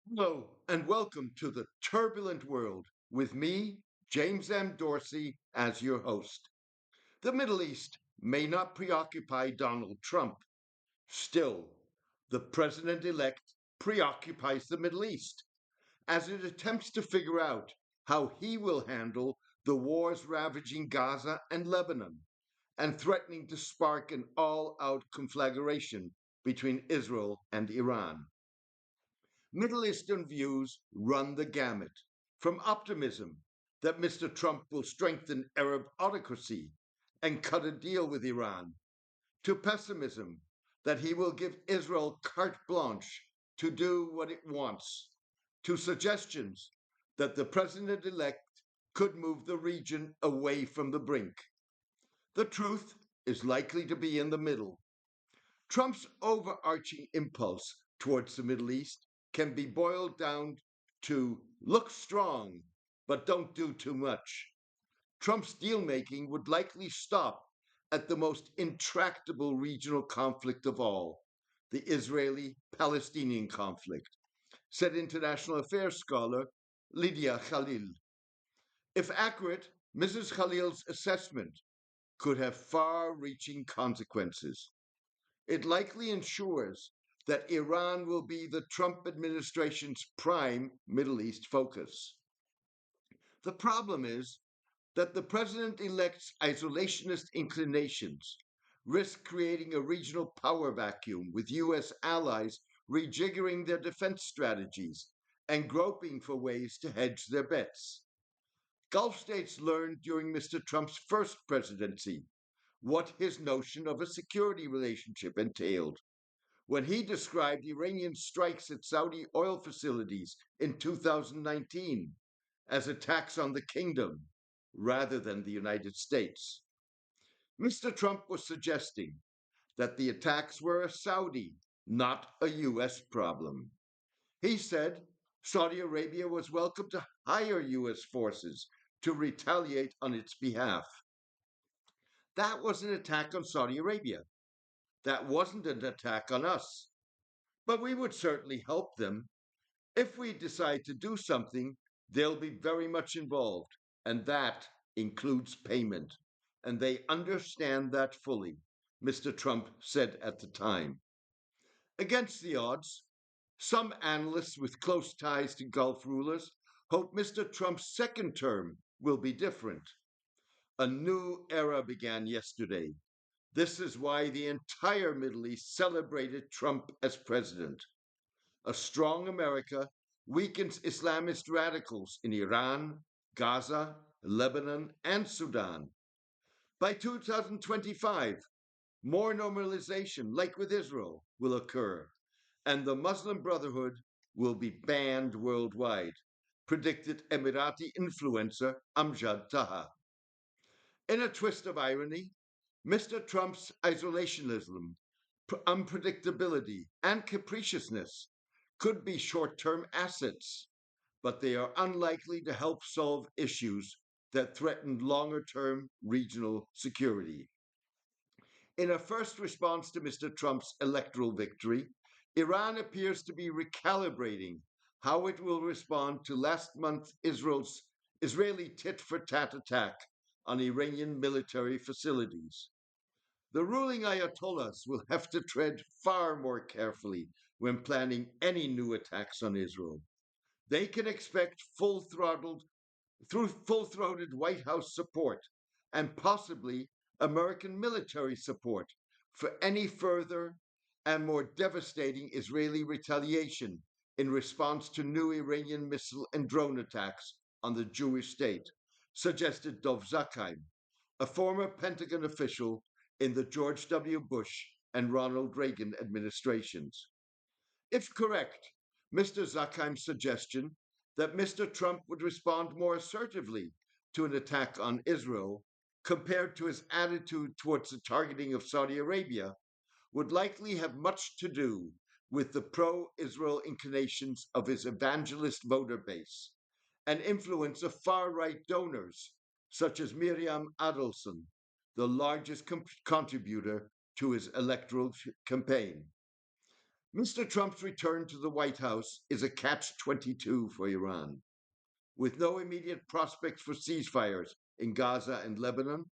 Hello, and welcome to the turbulent world with me, James M. Dorsey, as your host. The Middle East may not preoccupy Donald Trump. Still, the president elect preoccupies the Middle East as it attempts to figure out how he will handle the wars ravaging Gaza and Lebanon and threatening to spark an all out conflagration between Israel and Iran. Middle Eastern views run the gamut, from optimism that Mr. Trump will strengthen Arab autocracy and cut a deal with Iran, to pessimism that he will give Israel carte blanche to do what it wants, to suggestions that the president elect could move the region away from the brink. The truth is likely to be in the middle. Trump's overarching impulse towards the Middle East can be boiled down to look strong, but don't do too much. Trump's deal making would likely stop at the most intractable regional conflict of all, the Israeli Palestinian conflict, said international affairs scholar Lydia Khalil. If accurate, Mrs. Khalil's assessment could have far reaching consequences. It likely ensures that Iran will be the Trump administration's prime Middle East focus. The problem is that the president elect's isolationist inclinations risk creating a regional power vacuum with U.S. allies rejiggering their defense strategies and groping for ways to hedge their bets. Gulf states learned during Mr. Trump's first presidency what his notion of a security relationship entailed when he described Iranian strikes at Saudi oil facilities in 2019 as attacks on the kingdom rather than the United States. Mr. Trump was suggesting that the attacks were a Saudi, not a U.S. problem. He said Saudi Arabia was welcome to hire U.S. forces to retaliate on its behalf. That was an attack on Saudi Arabia. That wasn't an attack on us. But we would certainly help them. If we decide to do something, they'll be very much involved, and that includes payment. And they understand that fully, Mr. Trump said at the time. Against the odds, some analysts with close ties to Gulf rulers hope Mr. Trump's second term will be different. A new era began yesterday. This is why the entire Middle East celebrated Trump as president. A strong America weakens Islamist radicals in Iran, Gaza, Lebanon, and Sudan. By 2025, more normalization, like with Israel, will occur, and the Muslim Brotherhood will be banned worldwide, predicted Emirati influencer Amjad Taha. In a twist of irony, Mr. Trump's isolationism, unpredictability, and capriciousness could be short term assets, but they are unlikely to help solve issues that threaten longer term regional security. In a first response to Mr. Trump's electoral victory, Iran appears to be recalibrating how it will respond to last month's Israeli tit for tat attack on Iranian military facilities. The ruling Ayatollahs will have to tread far more carefully when planning any new attacks on Israel. They can expect full throated White House support and possibly American military support for any further and more devastating Israeli retaliation in response to new Iranian missile and drone attacks on the Jewish state, suggested Dov Zakheim, a former Pentagon official in the George W. Bush and Ronald Reagan administrations. If correct, Mr. Zakheim's suggestion that Mr. Trump would respond more assertively to an attack on Israel compared to his attitude towards the targeting of Saudi Arabia would likely have much to do with the pro Israel inclinations of his evangelist voter base and influence of far right donors, such as Miriam Adelson, the largest contributor to his electoral campaign. Mr. Trump's return to the White House is a catch-22 for Iran. With no immediate prospects for ceasefires in Gaza and Lebanon,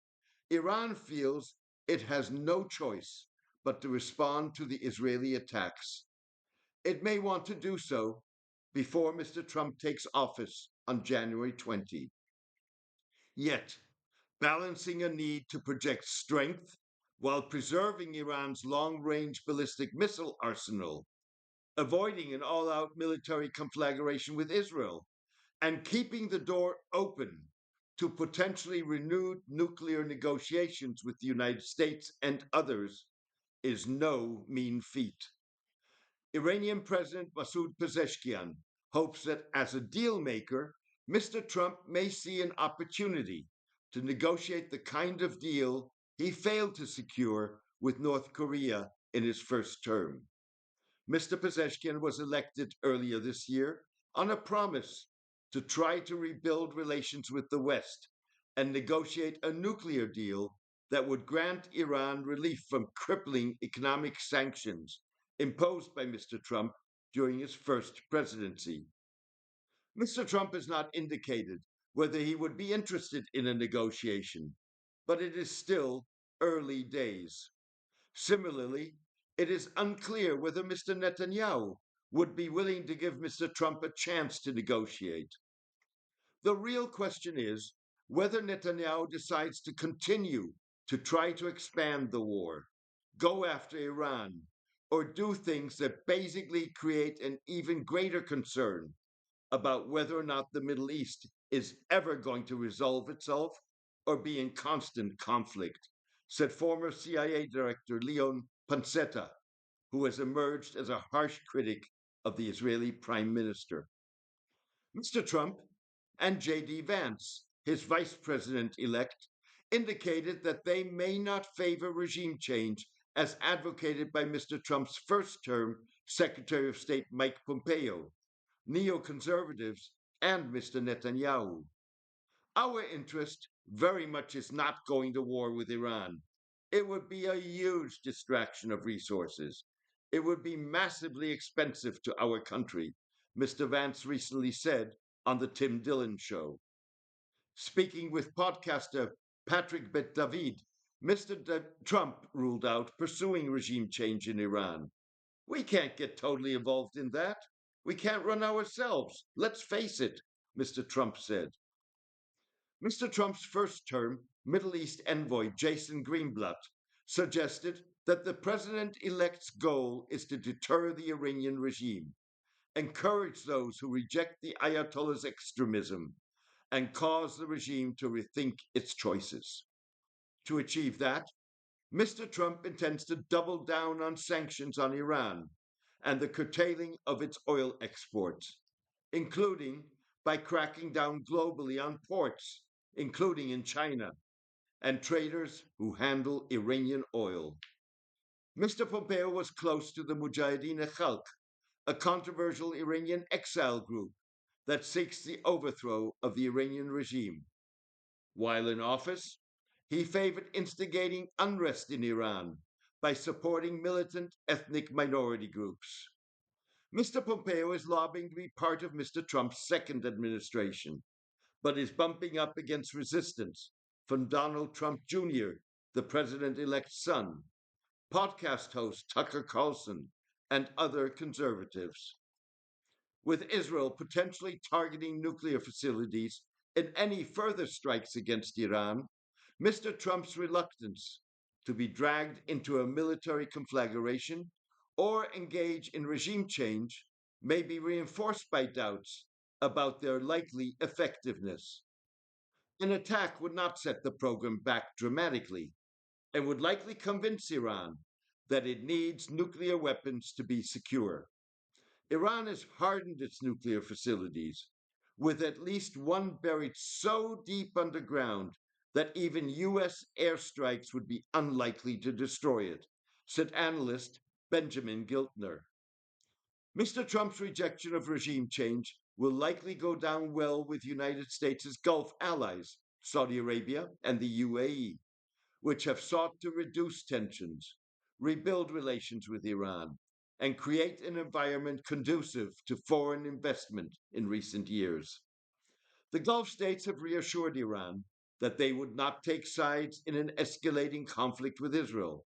Iran feels it has no choice but to respond to the Israeli attacks. It may want to do so before Mr. Trump takes office on January 20. Yet, balancing a need to project strength while preserving Iran's long range ballistic missile arsenal, avoiding an all out military conflagration with Israel, and keeping the door open to potentially renewed nuclear negotiations with the United States and others is no mean feat. Iranian President Masoud Pezeshkian hopes that as a deal maker, Mr. Trump may see an opportunity to negotiate the kind of deal he failed to secure with North Korea in his first term. Mr. Pezeshkian was elected earlier this year on a promise to try to rebuild relations with the West and negotiate a nuclear deal that would grant Iran relief from crippling economic sanctions imposed by Mr. Trump during his first presidency. Mr. Trump has not indicated whether he would be interested in a negotiation, but it is still early days. Similarly, it is unclear whether Mr. Netanyahu would be willing to give Mr. Trump a chance to negotiate. The real question is whether Netanyahu decides to continue to try to expand the war, go after Iran, or do things that basically create an even greater concern about whether or not the Middle East is ever going to resolve itself or be in constant conflict, said former CIA Director Leon Panetta, who has emerged as a harsh critic of the Israeli Prime Minister. Mr. Trump and J.D. Vance, his vice president elect, indicated that they may not favor regime change as advocated by Mr. Trump's first term Secretary of State Mike Pompeo, neoconservatives, and Mr. Netanyahu. Our interest very much is not going to war with Iran. It would be a huge distraction of resources. It would be massively expensive to our country, Mr. Vance recently said on The Tim Dillon Show. Speaking with podcaster Patrick Bet David, Mr. Trump ruled out pursuing regime change in Iran. We can't get totally involved in that. We can't run ourselves. Let's face it, Mr. Trump said. Mr. Trump's first term Middle East envoy, Jason Greenblatt, suggested that the president elect's goal is to deter the Iranian regime, encourage those who reject the Ayatollah's extremism, and cause the regime to rethink its choices. To achieve that, Mr. Trump intends to double down on sanctions on Iran and the curtailing of its oil exports, including by cracking down globally on ports, including in China, and traders who handle Iranian oil. Mr. Pompeo was close to the Mujahideen Khalq, a controversial Iranian exile group that seeks the overthrow of the Iranian regime. While in office, he favored instigating unrest in Iran by supporting militant ethnic minority groups. Mr. Pompeo is lobbying to be part of Mr. Trump's second administration, but is bumping up against resistance from Donald Trump Jr., the president elect's son, podcast host Tucker Carlson, and other conservatives. With Israel potentially targeting nuclear facilities in any further strikes against Iran, Mr. Trump's reluctance to be dragged into a military conflagration or engage in regime change may be reinforced by doubts about their likely effectiveness. An attack would not set the program back dramatically and would likely convince Iran that it needs nuclear weapons to be secure. Iran has hardened its nuclear facilities, with at least one buried so deep underground that even U.S. airstrikes would be unlikely to destroy it, said analyst Benjamin Giltner. Mr. Trump's rejection of regime change will likely go down well with United States' Gulf allies, Saudi Arabia and the UAE, which have sought to reduce tensions, rebuild relations with Iran, and create an environment conducive to foreign investment in recent years. The Gulf states have reassured Iran that they would not take sides in an escalating conflict with Israel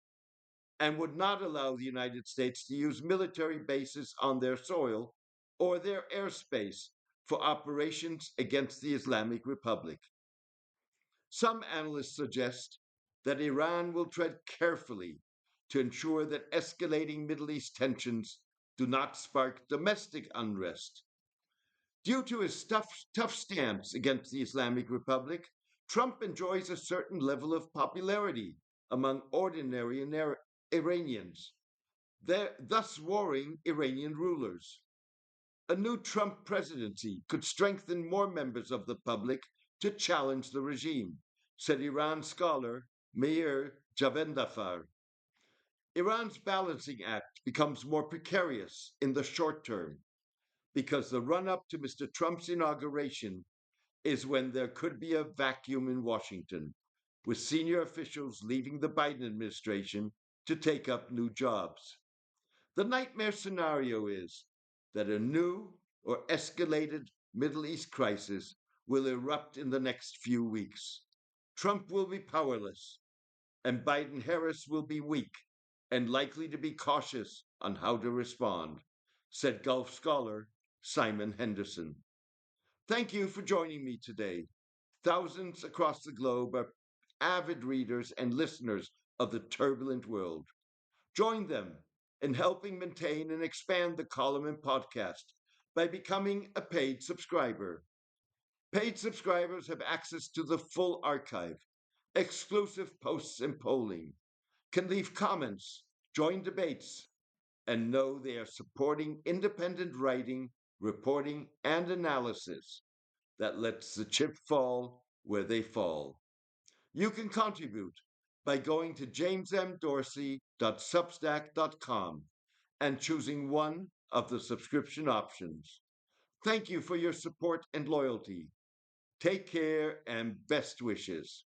and would not allow the United States to use military bases on their soil or their airspace for operations against the Islamic Republic. Some analysts suggest that Iran will tread carefully to ensure that escalating Middle East tensions do not spark domestic unrest. Due to his tough stance against the Islamic Republic, Trump enjoys a certain level of popularity among ordinary Iranians, thus warring Iranian rulers. A new Trump presidency could strengthen more members of the public to challenge the regime, said Iran scholar Meir Javendafar. Iran's balancing act becomes more precarious in the short term because the run up to Mr. Trump's inauguration is when there could be a vacuum in Washington, with senior officials leaving the Biden administration to take up new jobs. The nightmare scenario is that a new or escalated Middle East crisis will erupt in the next few weeks. Trump will be powerless, and Biden Harris will be weak and likely to be cautious on how to respond, said Gulf scholar Simon Henderson. Thank you for joining me today. Thousands across the globe are avid readers and listeners of the turbulent world. Join them in helping maintain and expand the column and podcast by becoming a paid subscriber. Paid subscribers have access to the full archive, exclusive posts and polling, can leave comments, join debates, and know they are supporting independent writing, reporting, and analysis that lets the chip fall where they fall. You can contribute by going to jamesmdorsey.substack.com and choosing one of the subscription options. Thank you for your support and loyalty. Take care and best wishes.